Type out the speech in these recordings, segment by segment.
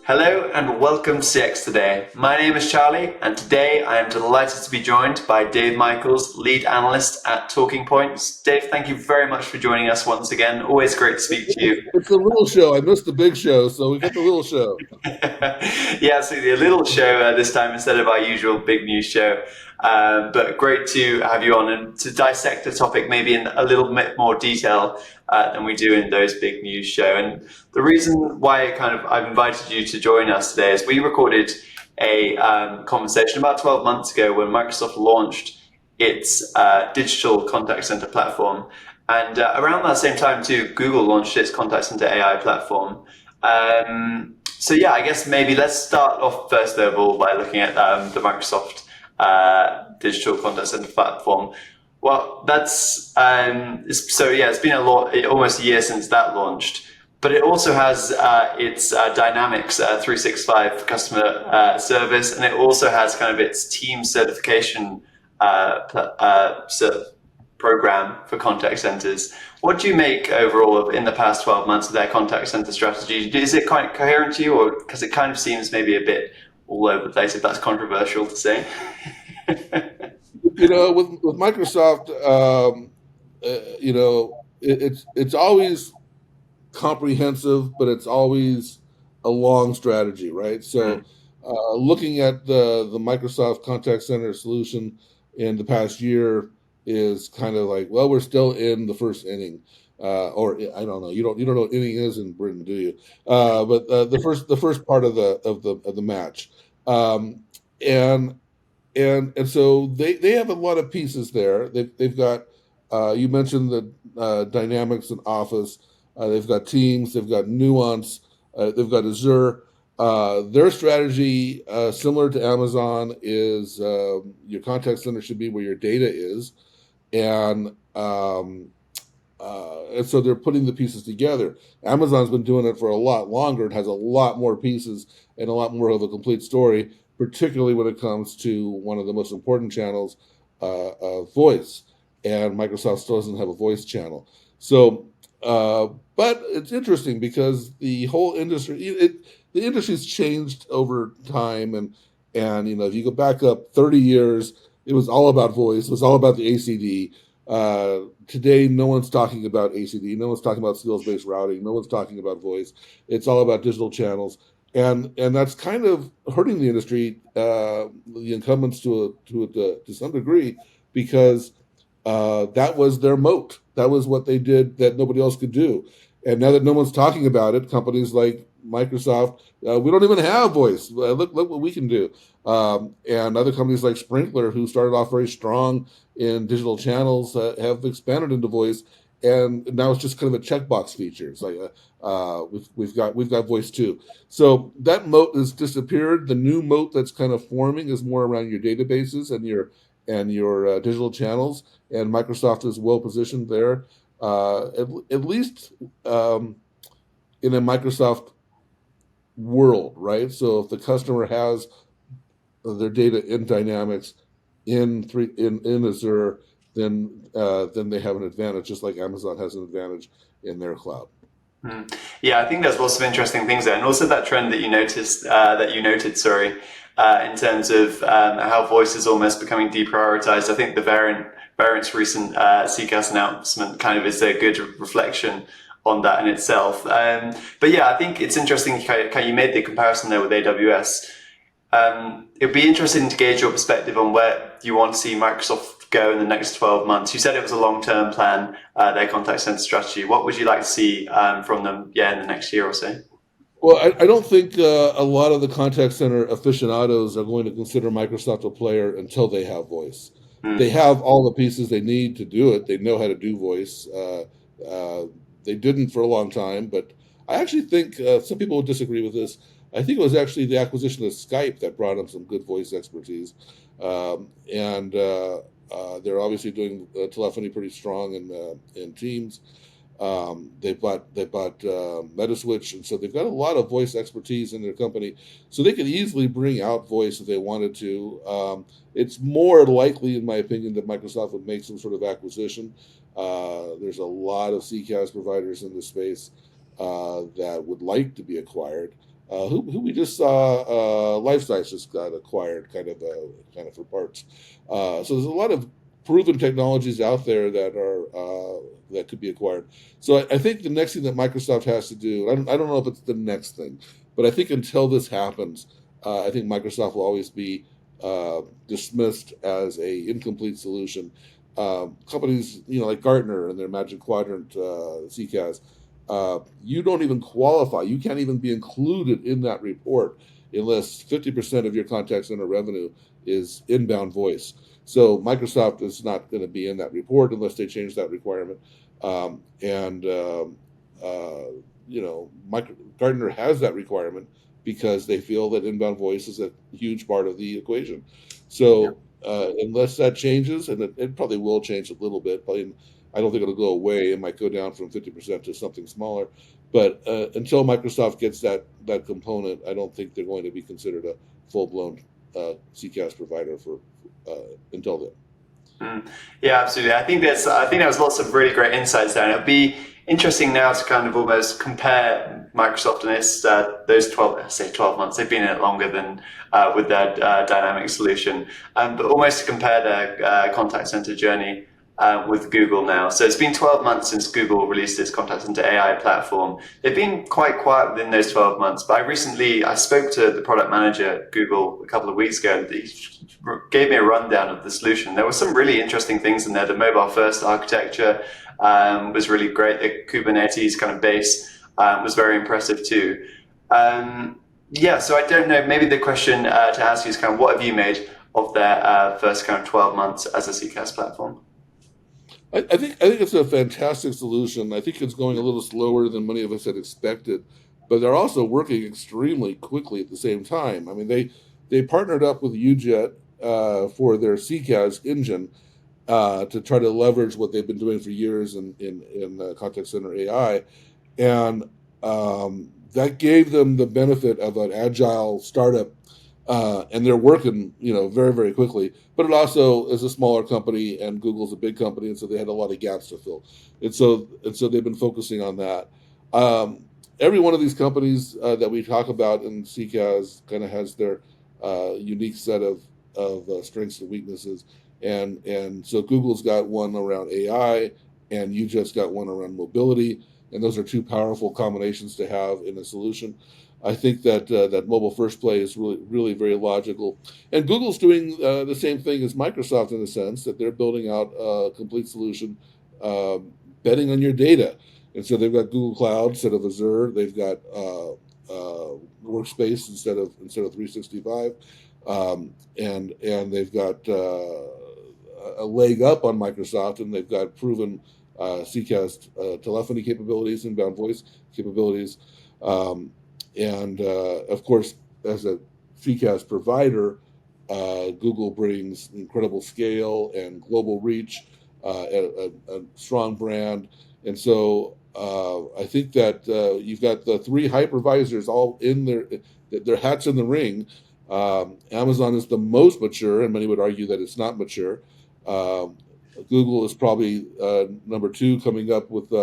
Hello and welcome to CX Today. My name is Charlie, and today I am delighted to be joined by Dave Michels, lead analyst at Talking Points. Dave, thank you very much for joining us once again. Always great to speak to you. It's a little show. I missed the big show, so we got the little show. Yeah, absolutely. A little show this time instead of our usual big news show. But great to have you on and to dissect the topic maybe in a little bit more detail than we do in those big news show. And the reason why I've invited you to join us today is we recorded a conversation about 12 months ago when Microsoft launched its digital contact center platform. And around that same time too, Google launched its contact center AI platform. So yeah, I guess maybe let's start off first of all by looking at the Microsoft digital contact center platform. Well, that's it's been almost a year since that launched, but it also has its Dynamics 365 customer service, and it also has kind of its team certification program for contact centers. What do you make overall of in the past 12 months of their contact center strategy? Is it quite coherent to you, or because it kind of seems maybe a bit all over the place, if that's controversial to say? With Microsoft, it's always comprehensive, but it's always a long strategy, right? So, looking at the Microsoft Contact Center solution in the past year is kind of like, well, we're still in the first inning, or I don't know. You don't know what inning is in Britain, do you? But the first part of the match, and so they have a lot of pieces there. They've got you mentioned the Dynamics and Office. They've got Teams. They've got Nuance. They've got Azure. Their strategy, similar to Amazon, is your contact center should be where your data is, and so they're putting the pieces together. Amazon's been doing it for a lot longer. It has a lot more pieces and a lot more of a complete story, particularly when it comes to one of the most important channels, voice. And Microsoft still doesn't have a voice channel. So, but it's interesting because the whole industry, the industry's changed over time, and if you go back up 30 years, it was all about voice. It was all about the ACD. Today, no one's talking about ACD. No one's talking about skills-based routing. No one's talking about voice. It's all about digital channels, and that's kind of hurting the industry, the incumbents to some degree, because that was their moat. That was what they did that nobody else could do. And now that no one's talking about it, companies like Microsoft, we don't even have voice. Look what we can do. And other companies like Sprinkler, who started off very strong in digital channels, have expanded into voice, and now it's just kind of a checkbox feature. It's like we've got voice too. So that moat has disappeared. The new moat that's kind of forming is more around your databases and your digital channels, and Microsoft is well positioned there, at least in a Microsoft world, right? So if the customer has their data in Dynamics in Azure, then they have an advantage, just like Amazon has an advantage in their cloud. Yeah, I think there's lots of interesting things there, and also that trend that you noted, in terms of how voice is almost becoming deprioritized. I think the Variant's recent CCaaS announcement kind of is a good reflection on that in itself. But yeah, I think it's interesting. You made the comparison there with AWS. It'd be interesting to gauge your perspective on where you want to see Microsoft go in the next 12 months. You said it was a long-term plan, their contact center strategy. What would you like to see from them, in the next year or so? Well, I don't think a lot of the contact center aficionados are going to consider Microsoft a player until they have voice. They have all the pieces they need to do it. They know how to do voice. They didn't for a long time, but I actually think some people would disagree with this. I think it was actually the acquisition of Skype that brought them some good voice expertise, and they're obviously doing telephony pretty strong in Teams. They bought Metaswitch, and so they've got a lot of voice expertise in their company. So they could easily bring out voice if they wanted to. It's more likely, in my opinion, that Microsoft would make some sort of acquisition. There's a lot of CCaaS providers in this space that would like to be acquired. who we just saw, LifeScience just got acquired, kind of for parts. So there's a lot of proven technologies out there that are that could be acquired. So I think the next thing that Microsoft has to do, I don't know if it's the next thing, but I think until this happens, I think Microsoft will always be dismissed as a incomplete solution. Companies, like Gartner and their Magic Quadrant, CCaaS, you don't even qualify. You can't even be included in that report unless 50% of your contact center revenue is inbound voice. So Microsoft is not going to be in that report unless they change that requirement. And Gartner has that requirement because they feel that inbound voice is a huge part of the equation. So unless that changes, and it probably will change a little bit, probably, I don't think it'll go away. It might go down from 50% to something smaller. But until Microsoft gets that component, I don't think they're going to be considered a full-blown CCaaS provider for until then. Yeah, absolutely. I think there was lots of really great insights there, and it'll be interesting now to kind of almost compare Microsoft and those 12 months. They've been in it longer than with their dynamic solution, but almost to compare their contact center journey with Google now. So it's been 12 months since Google released its contact center AI platform. They've been quite quiet within those 12 months, but I spoke to the product manager at Google a couple of weeks ago, and he gave me a rundown of the solution. There were some really interesting things in there. The mobile first architecture was really great. The Kubernetes kind of base was very impressive too. So I don't know, maybe the question to ask you is kind of what have you made of their first kind of 12 months as a CCaaS platform? I think it's a fantastic solution. I think it's going a little slower than many of us had expected, but they're also working extremely quickly at the same time. I mean, they partnered up with UJET for their CCaaS engine to try to leverage what they've been doing for years in contact center AI, and that gave them the benefit of an agile startup. And they're working, very, very quickly. But it also is a smaller company, and Google's a big company, and so they had a lot of gaps to fill. And so they've been focusing on that. Every one of these companies that we talk about in CCaaS kind of has their unique set of strengths and weaknesses. And so Google's got one around AI, and you just got one around mobility, and those are two powerful combinations to have in a solution. I think that that mobile first play is really, really very logical. And Google's doing the same thing as Microsoft in the sense that they're building out a complete solution, betting on your data. And so they've got Google Cloud instead of Azure. They've got Workspace instead of 365, and they've got a leg up on Microsoft, and they've got proven CCaaS telephony capabilities, inbound voice capabilities. And of course, as a CCaaS provider, Google brings incredible scale and global reach, a strong brand. And so I think that you've got the three hypervisors all in their hats in the ring. Amazon is the most mature, and many would argue that it's not mature. Google is probably number two, coming up with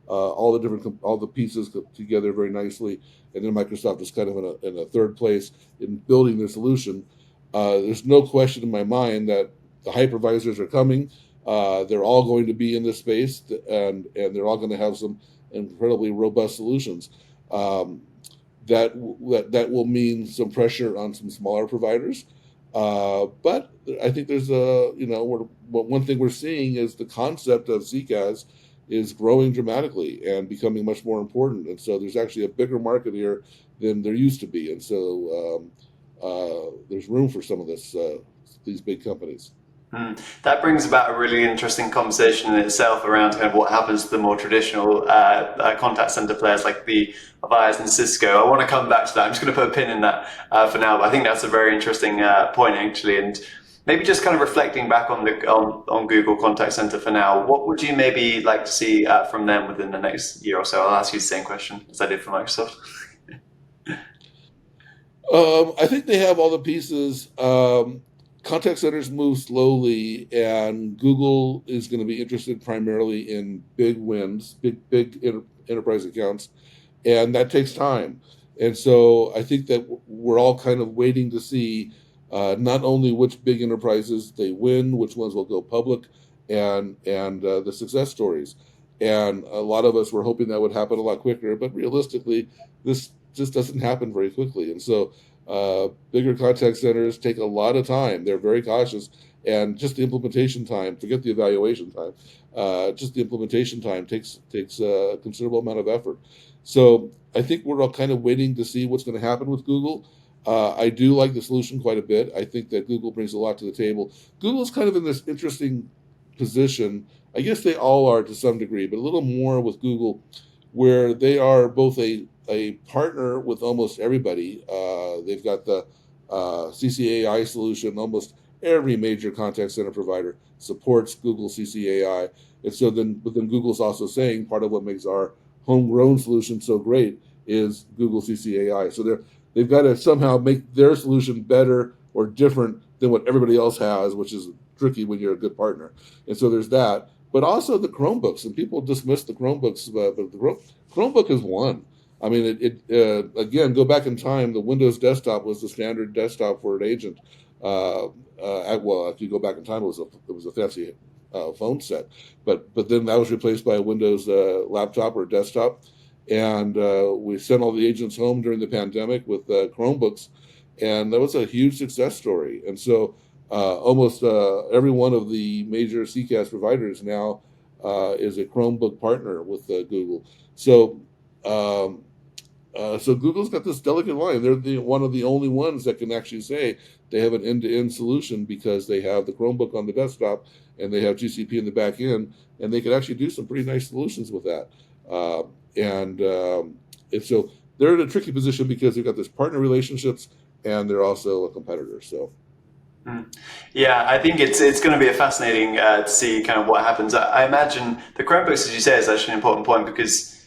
all the pieces together very nicely, and then Microsoft is kind of in a third place in building their solution. There's no question in my mind that the hypervisors are coming. They're all going to be in this space, and they're all going to have some incredibly robust solutions. That will mean some pressure on some smaller providers. But I think there's one thing we're seeing is the concept of CCaaS is growing dramatically and becoming much more important. And so there's actually a bigger market here than there used to be. And so there's room for some of these big companies. That brings about a really interesting conversation in itself around kind of what happens to the more traditional contact center players like the Avayas and Cisco. I want to come back to that. I'm just going to put a pin in that for now, but I think that's a very interesting point actually. And maybe just kind of reflecting back on Google Contact Center for now, what would you maybe like to see from them within the next year or so? I'll ask you the same question as I did for Microsoft. I think they have all the pieces. Contact centers move slowly, and Google is going to be interested primarily in big wins, big enterprise accounts, and that takes time. And so I think that we're all kind of waiting to see not only which big enterprises they win, which ones will go public, and the success stories. And a lot of us were hoping that would happen a lot quicker, but realistically, this just doesn't happen very quickly. And so bigger contact centers take a lot of time. They're very cautious, and just the implementation time, forget the evaluation time, just the implementation time takes a considerable amount of effort. So I think we're all kind of waiting to see what's going to happen with Google. I do like the solution quite a bit. I think that Google brings a lot to the table. Google's kind of in this interesting position. I guess they all are to some degree, but a little more with Google, where they are both a partner with almost everybody. They've got the CCAI solution. Almost every major contact center provider supports Google CCAI. And so but then Google's also saying part of what makes our homegrown solution so great is Google CCAI. So they've got to somehow make their solution better or different than what everybody else has, which is tricky when you're a good partner. And so there's that. But also the Chromebooks, and people dismiss the Chromebooks, but the Chromebook is one. I mean, again, go back in time, the Windows desktop was the standard desktop for an agent. Well, if you go back in time, it was a fancy phone set, but then that was replaced by a Windows laptop or desktop, and we sent all the agents home during the pandemic with Chromebooks, and that was a huge success story. And so almost every one of the major CCaaS providers now is a Chromebook partner with Google. So so Google's got this delicate line. They're one of the only ones that can actually say they have an end-to-end solution because they have the Chromebook on the desktop and they have GCP in the back end, and they can actually do some pretty nice solutions with that. And so they're in a tricky position because they've got this partner relationships and they're also a competitor. So. Yeah, I think it's going to be a fascinating to see kind of what happens. I imagine the Chromebooks, as you say, is actually an important point because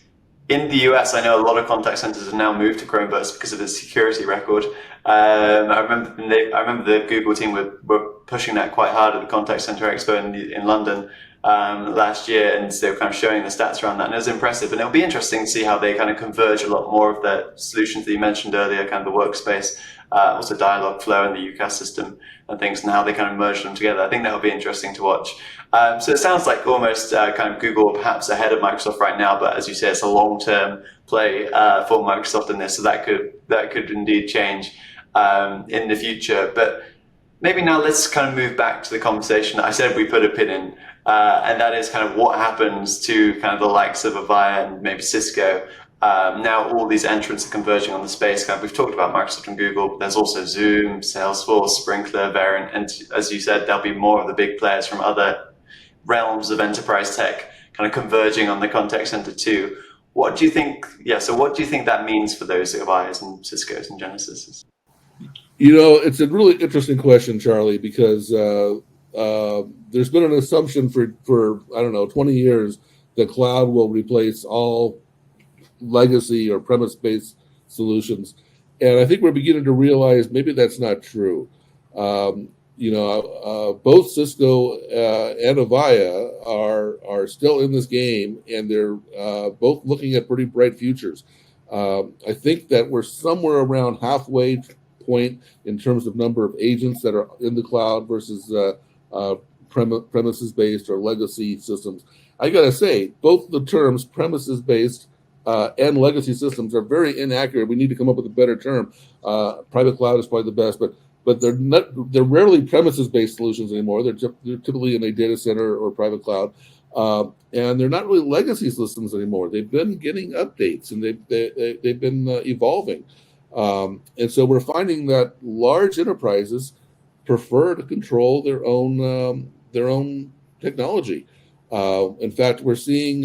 in the US, I know a lot of contact centers have now moved to Chromebooks because of the security record. I remember the Google team were pushing that quite hard at the Contact Center Expo in London last year, and they were kind of showing the stats around that, and it was impressive. And it'll be interesting to see how they kind of converge a lot more of the solutions that you mentioned earlier, kind of the workspace, also Dialogflow and the UCaaS system and things, and how they kind of merge them together. I think that'll be interesting to watch. So it sounds like almost kind of Google perhaps ahead of Microsoft right now, but as you say, it's a long-term play for Microsoft in this, so that could indeed change in the future. But maybe now let's kind of move back to the conversation that I said we put a pin in, and that is kind of what happens to kind of the likes of Avaya and maybe Cisco. Now all these entrants are converging on the space. Kind of, we've talked about Microsoft and Google, but there's also Zoom, Salesforce, Sprinklr, Variant, and as you said, there'll be more of the big players from other realms of enterprise tech kind of converging on the contact center too. What do you think? Yeah, so what do you think that means for those Avayas and Cisco's and Genesys? You know, it's a really interesting question, Charlie, because there's been an assumption for I don't know 20 years that cloud will replace all legacy or premise-based solutions, and I think we're beginning to realize maybe that's not true. Both Cisco and Avaya are still in this game, and they're both looking at pretty bright futures. I think that we're somewhere around halfway point in terms of number of agents that are in the cloud versus premises-based or legacy systems. I gotta say, both the terms premises-based and legacy systems are very inaccurate. We need to come up with a better term. Private cloud is probably the best, but they're rarely premises-based solutions anymore. They're typically in a data center or private cloud, and they're not really legacy systems anymore. They've been getting updates and they've been evolving, and so we're finding that large enterprises prefer to control their own technology. In fact, we're seeing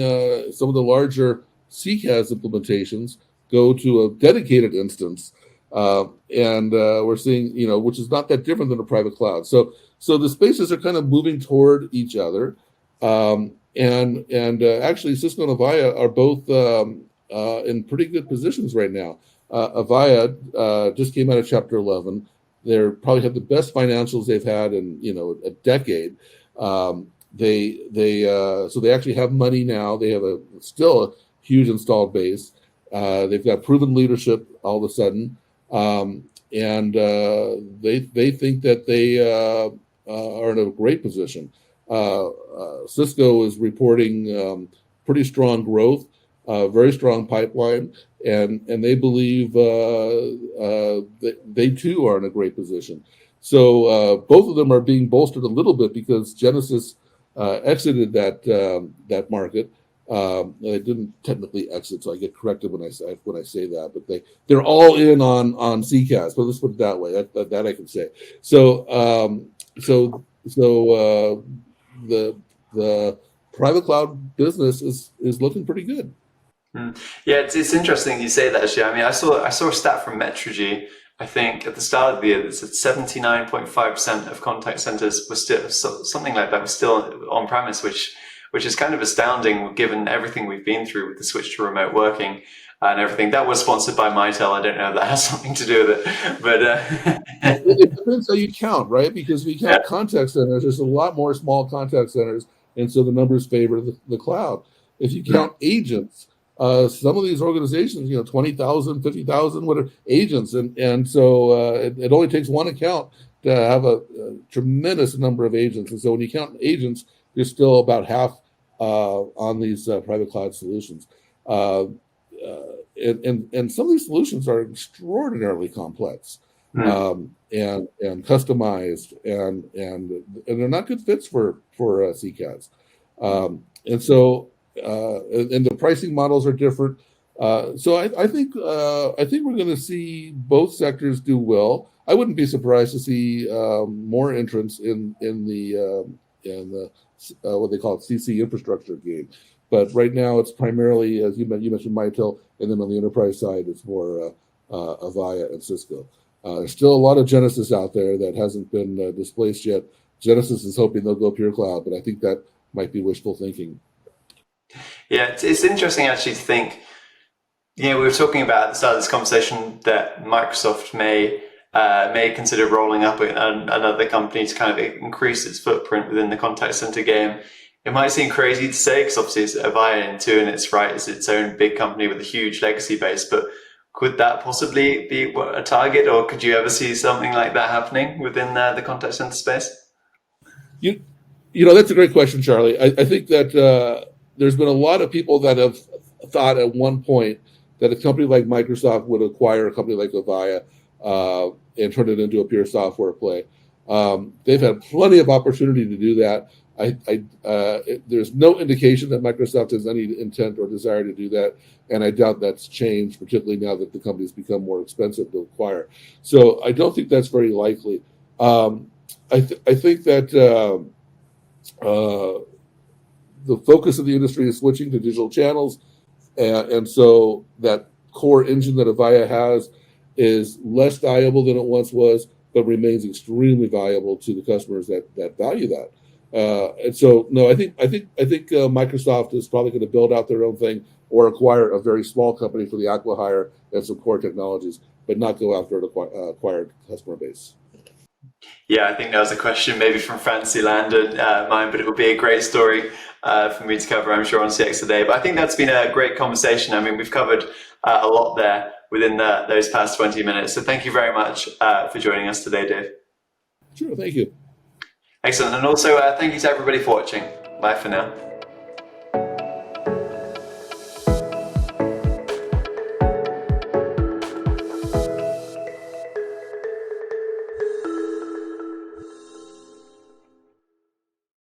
some of the larger CCaaS implementations go to a dedicated instance. And we're seeing, which is not that different than a private cloud. So the spaces are kind of moving toward each other. And actually, Cisco and Avaya are both in pretty good positions right now. Avaya just came out of Chapter 11. They probably have the best financials they've had in a decade. So they actually have money now. They have still a huge installed base. They've got proven leadership all of a sudden, and they think that they are in a great position. Cisco is reporting pretty strong growth, very strong pipeline, and they believe that they too are in a great position. So both of them are being bolstered a little bit because Genesys exited that market. They didn't technically exit, so I get corrected when I say that. But they're all in on CCaaS. But let's put it that way. That I can say. So the private cloud business is looking pretty good. Yeah, it's interesting you say that, actually. I mean, I saw a stat from Metrigy, I think at the start of the year, that said 79.5% of contact centers were still, something like that, was still on premise, which is kind of astounding given everything we've been through with the switch to remote working and everything. That was sponsored by Mitel. I don't know if that has something to do with it, but It depends how you count, right? Because if you count yeah. contact centers, there's a lot more small contact centers, and so the numbers favor the cloud. If you count agents, some of these organizations, 20,000, 50,000, whatever agents, and so it only takes one account to have a tremendous number of agents. And so when you count agents, you're still about half on these private cloud solutions. And some of these solutions are extraordinarily complex and customized, and they're not good fits for CCaaS. And so and the pricing models are different. So I think we're going to see both sectors do well. I wouldn't be surprised to see more entrants in the what they call CC infrastructure game. But right now, it's primarily, as you mentioned, Mitel, and then on the enterprise side, it's more Avaya and Cisco. There's still a lot of Genesys out there that hasn't been displaced yet. Genesys is hoping they'll go pure cloud, but I think that might be wishful thinking. Yeah, it's interesting actually to think. We were talking about at the start of this conversation that Microsoft may consider rolling up another company to kind of increase its footprint within the contact center game. It might seem crazy to say, because obviously it's Avaya in its right, it's its own big company with a huge legacy base, but could that possibly be a target, or could you ever see something like that happening within the contact center space? You, that's a great question, Charlie. I think that there's been a lot of people that have thought at one point that a company like Microsoft would acquire a company like Avaya and turn it into a pure software play. They've had plenty of opportunity to do that. There's no indication that Microsoft has any intent or desire to do that, and I doubt that's changed, particularly now that the company's become more expensive to acquire. So I don't think that's very likely. I think that the focus of the industry is switching to digital channels, and so that core engine that Avaya has is less valuable than it once was, but remains extremely valuable to the customers that value that. And so, no, I think Microsoft is probably going to build out their own thing or acquire a very small company for the acqui-hire and some core technologies, but not go after an acquired customer base. Yeah, I think that was a question maybe from Fantasyland and mine, but it would be a great story for me to cover, I'm sure, on CX Today. But I think that's been a great conversation. I mean, we've covered a lot there within those past 20 minutes. So thank you very much for joining us today, Dave. Sure, thank you. Excellent. And also, thank you to everybody for watching. Bye for now.